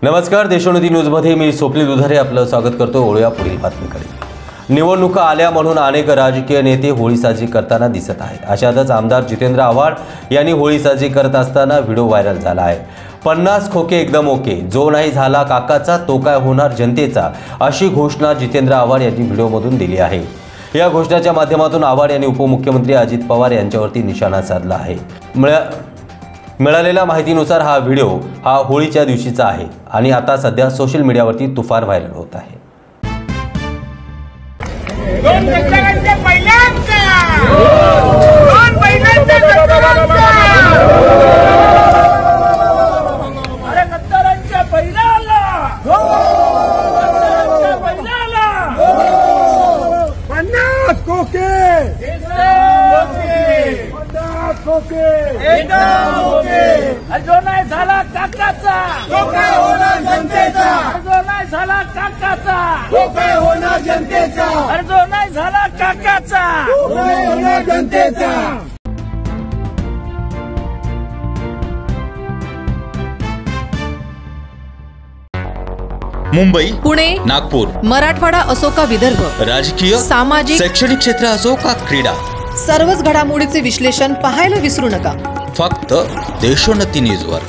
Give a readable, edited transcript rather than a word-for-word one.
नमस्कार, देशोन्नती न्यूजमध्ये मी स्वप्नील दुधारे आपलं स्वागत करतो। वळूया पुढील बातमीकडे। निवडणुका आल्या म्हणून अनेक राजकीय नेते होळी साजरी करताना दिसत आहेत। अशातच आमदार जितेंद्र आव्हाड यांनी होळी साजरी करत असताना व्हिडिओ व्हायरल झाला आहे। 50 खोके एकदम ओके, जो नाही झाला काकाचा तो काय होणार जनतेचा, अशी घोषणा जितेंद्र आव्हाड यांनी व्हिडिओमधून दिली आहे। या घोषणाच्या माध्यमातून आव्हाड यांनी उपमुख्यमंत्री अजित पवार यांच्यावरती निशाणा साधला आहे। मिळालेल्या माहितीनुसार हा व्हिडिओ होळीच्या दिवशीचा आहे आणि आता सध्या सोशल मीडियावरती तुफान व्हायरल होत आहे। जो नाही झाला काकाचा तो काय होणार जनतेचा, जो नाही झाला काकाचा तो काय होणार जनतेचा, जो नाही झाला काकाचा तो काय होणार जनतेचा। मुंबई, पुणे, नागपूर, मराठवाडा असो का विदर्भ, राजकीय, सामाजिक, शैक्षणिक क्षेत्र असो का क्रीडा, सर्वच घडामोडीचे विश्लेषण पाहायला विसरू नका। फक्त देशोन्नती न्यूजवर।